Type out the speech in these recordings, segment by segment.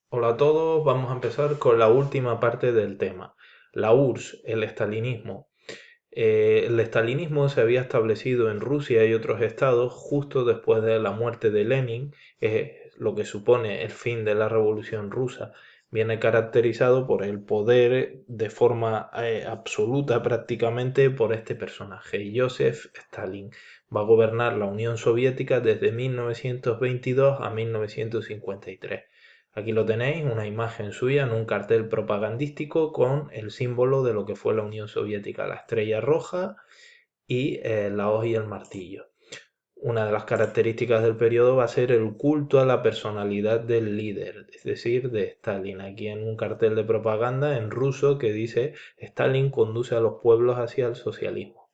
Hola a todos, vamos a empezar con la última parte del tema. La URSS, el estalinismo. El estalinismo se había establecido en Rusia y otros estados justo después de la muerte de Lenin, lo que supone el fin de la Revolución Rusa. Viene caracterizado por el poder de forma absoluta prácticamente por este personaje. Joseph Stalin va a gobernar la Unión Soviética desde 1922 a 1953. Aquí lo tenéis, una imagen suya en un cartel propagandístico con el símbolo de lo que fue la Unión Soviética, la estrella roja y la hoz y el martillo. Una de las características del periodo va a ser el culto a la personalidad del líder, es decir, de Stalin. Aquí en un cartel de propaganda en ruso que dice Stalin conduce a los pueblos hacia el socialismo.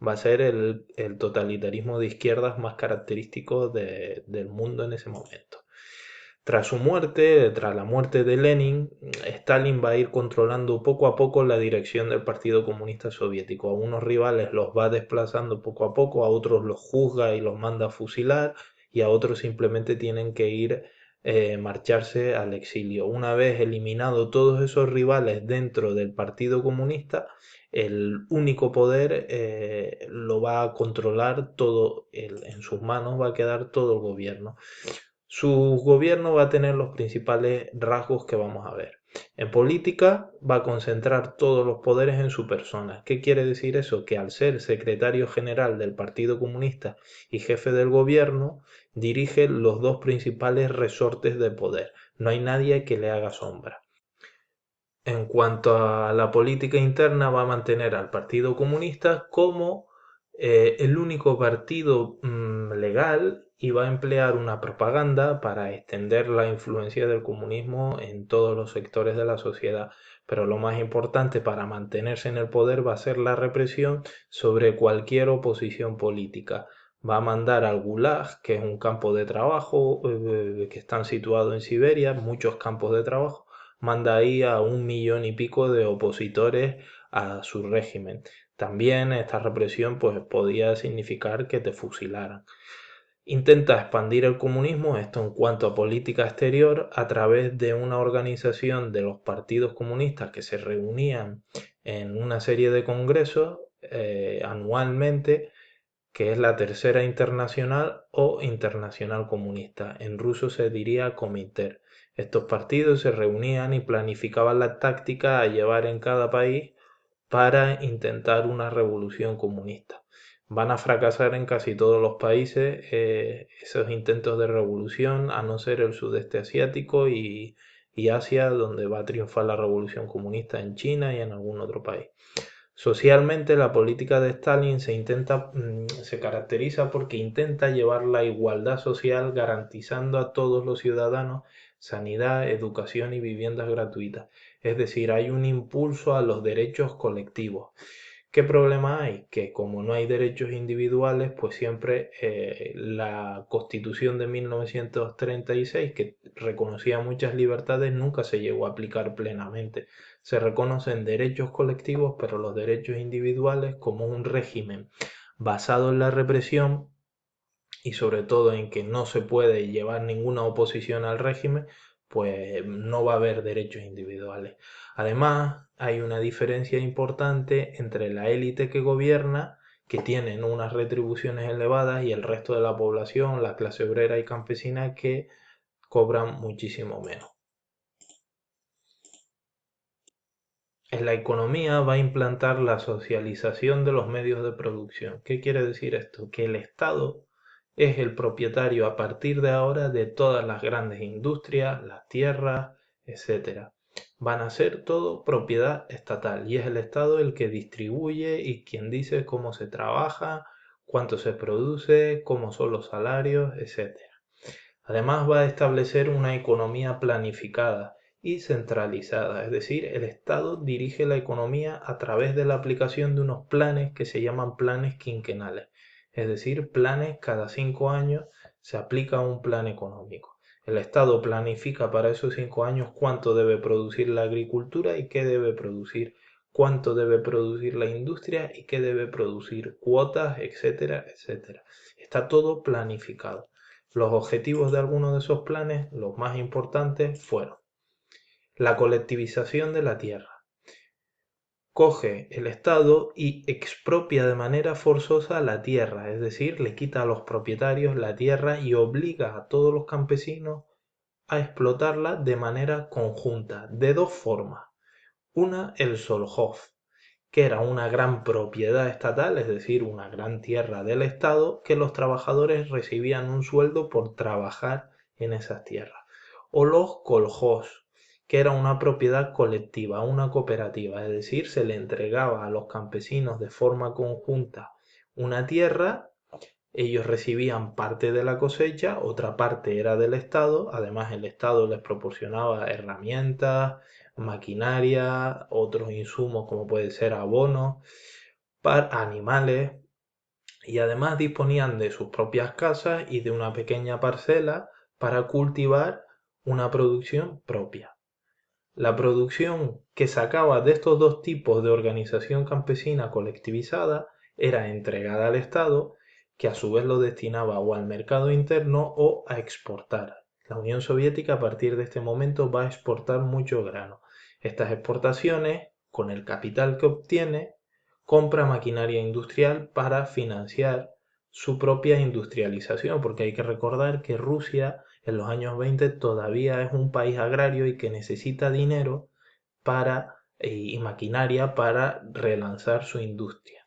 Va a ser el totalitarismo de izquierdas más característico del mundo en ese momento. Tras su muerte, tras la muerte de Lenin, Stalin va a ir controlando poco a poco la dirección del Partido Comunista Soviético. A unos rivales los va desplazando poco a poco, a otros los juzga y los manda a fusilar y a otros simplemente tienen que ir marcharse al exilio. Una vez eliminados todos esos rivales dentro del Partido Comunista, el único poder lo va a controlar todo, en sus manos va a quedar todo el gobierno. Su gobierno va a tener los principales rasgos que vamos a ver. En política va a concentrar todos los poderes en su persona. ¿Qué quiere decir eso? Que al ser secretario general del Partido Comunista y jefe del gobierno, dirige los dos principales resortes de poder. No hay nadie que le haga sombra. En cuanto a la política interna, va a mantener al Partido Comunista como el único partido legal y va a emplear una propaganda para extender la influencia del comunismo en todos los sectores de la sociedad. Pero lo más importante para mantenerse en el poder va a ser la represión sobre cualquier oposición política. Va a mandar al Gulag, que es un campo de trabajo que están situados en Siberia, muchos campos de trabajo, manda ahí a 1 millón y pico de opositores a su régimen. También esta represión pues podía significar que te fusilaran. Intenta expandir el comunismo, esto en cuanto a política exterior, a través de una organización de los partidos comunistas que se reunían en una serie de congresos anualmente, que es la Tercera Internacional o Internacional Comunista. En ruso se diría Comiter. Estos partidos se reunían y planificaban la táctica a llevar en cada país para intentar una revolución comunista. Van a fracasar en casi todos los países esos intentos de revolución, a no ser el sudeste asiático y Asia, donde va a triunfar la revolución comunista en China y en algún otro país. Socialmente, la política de Stalin se caracteriza porque intenta llevar la igualdad social garantizando a todos los ciudadanos sanidad, educación y viviendas gratuitas. Es decir, hay un impulso a los derechos colectivos. ¿Qué problema hay? Que como no hay derechos individuales, pues siempre la Constitución de 1936, que reconocía muchas libertades, nunca se llegó a aplicar plenamente. Se reconocen derechos colectivos, pero los derechos individuales, como un régimen basado en la represión y sobre todo en que no se puede llevar ninguna oposición al régimen, pues no va a haber derechos individuales. Además, hay una diferencia importante entre la élite que gobierna, que tienen unas retribuciones elevadas, y el resto de la población, la clase obrera y campesina, que cobran muchísimo menos. En la economía va a implantar la socialización de los medios de producción. ¿Qué quiere decir esto? Que el Estado es el propietario a partir de ahora de todas las grandes industrias, las tierras, etcétera. Van a ser todo propiedad estatal y es el Estado el que distribuye y quien dice cómo se trabaja, cuánto se produce, cómo son los salarios, etcétera. Además va a establecer una economía planificada y centralizada, es decir, el Estado dirige la economía a través de la aplicación de unos planes que se llaman planes quinquenales, es decir, planes cada 5 años se aplica un plan económico. El Estado planifica para esos 5 años cuánto debe producir la agricultura y qué debe producir, cuánto debe producir la industria y qué debe producir, cuotas, etcétera, etcétera. Está todo planificado. Los objetivos de algunos de esos planes, los más importantes, fueron La colectivización de la tierra. Coge el Estado y expropia de manera forzosa la tierra, es decir, le quita a los propietarios la tierra y obliga a todos los campesinos a explotarla de manera conjunta, de dos formas. Una, el Solhof, que era una gran propiedad estatal, es decir, una gran tierra del Estado, que los trabajadores recibían un sueldo por trabajar en esas tierras. O los Koljós, que era una propiedad colectiva, una cooperativa, es decir, se le entregaba a los campesinos de forma conjunta una tierra, ellos recibían parte de la cosecha, otra parte era del Estado, además el Estado les proporcionaba herramientas, maquinaria, otros insumos como puede ser abonos, para animales, y además disponían de sus propias casas y de una pequeña parcela para cultivar una producción propia. La producción que sacaba de estos dos tipos de organización campesina colectivizada era entregada al Estado, que a su vez lo destinaba o al mercado interno o a exportar. La Unión Soviética a partir de este momento va a exportar mucho grano. Estas exportaciones, con el capital que obtiene, compra maquinaria industrial para financiar su propia industrialización, porque hay que recordar que Rusia en los años 20 todavía es un país agrario y que necesita dinero y maquinaria para relanzar su industria.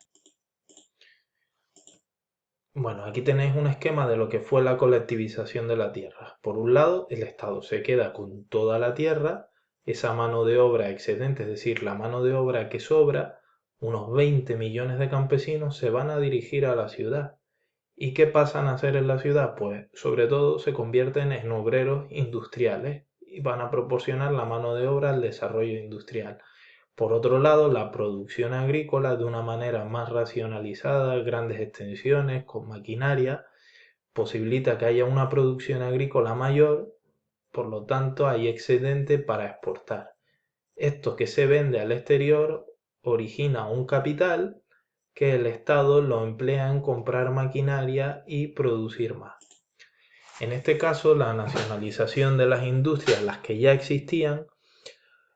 Bueno, aquí tenéis un esquema de lo que fue la colectivización de la tierra. Por un lado, el Estado se queda con toda la tierra, esa mano de obra excedente, es decir, la mano de obra que sobra, unos 20 millones de campesinos se van a dirigir a la ciudad. ¿Y qué pasan a hacer en la ciudad? Pues sobre todo se convierten en obreros industriales y van a proporcionar la mano de obra al desarrollo industrial. Por otro lado, la producción agrícola de una manera más racionalizada, grandes extensiones, con maquinaria, posibilita que haya una producción agrícola mayor, por lo tanto hay excedente para exportar. Esto que se vende al exterior origina un capital que el Estado lo emplea en comprar maquinaria y producir más. En este caso, la nacionalización de las industrias, las que ya existían,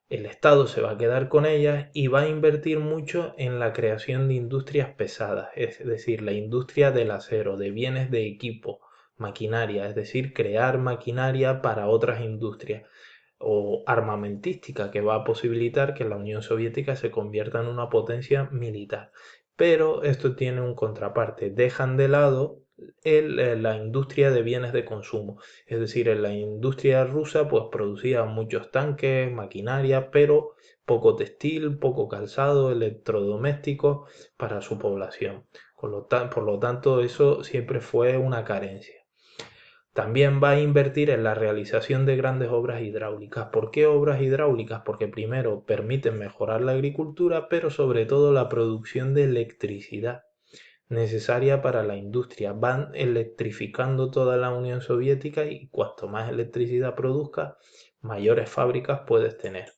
el Estado se va a quedar con ellas y va a invertir mucho en la creación de industrias pesadas, es decir, la industria del acero, de bienes de equipo, maquinaria, es decir, crear maquinaria para otras industrias o armamentística que va a posibilitar que la Unión Soviética se convierta en una potencia militar. Pero esto tiene un contraparte, dejan de lado la industria de bienes de consumo. Es decir, en la industria rusa pues producía muchos tanques, maquinaria, pero poco textil, poco calzado, electrodomésticos para su población. Por lo tanto, eso siempre fue una carencia. También va a invertir en la realización de grandes obras hidráulicas. ¿Por qué obras hidráulicas? Porque primero permiten mejorar la agricultura, pero sobre todo la producción de electricidad necesaria para la industria. Van electrificando toda la Unión Soviética y cuanto más electricidad produzca, mayores fábricas puedes tener.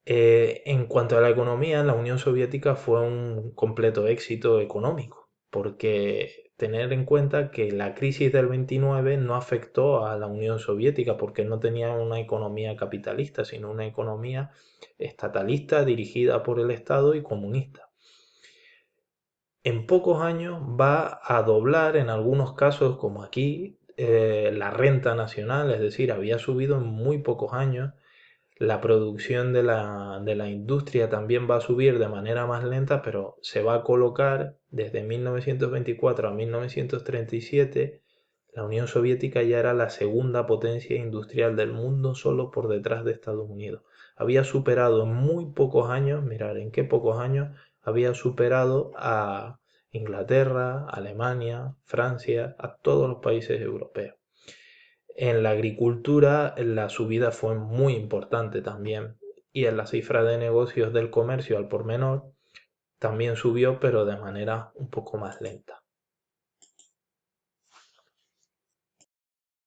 En cuanto a la economía, la Unión Soviética fue un completo éxito económico, porque tener en cuenta que la crisis del 29 no afectó a la Unión Soviética porque no tenía una economía capitalista, sino una economía estatalista dirigida por el Estado y comunista. En pocos años va a doblar, en algunos casos como aquí, la renta nacional, es decir, había subido en muy pocos años. La producción de la industria también va a subir de manera más lenta, pero se va a colocar desde 1924 a 1937. La Unión Soviética ya era la segunda potencia industrial del mundo, solo por detrás de Estados Unidos. Había superado en muy pocos años, mirar en qué pocos años, había superado a Inglaterra, Alemania, Francia, a todos los países europeos. En la agricultura la subida fue muy importante también, y en la cifra de negocios del comercio al por menor también subió, pero de manera un poco más lenta.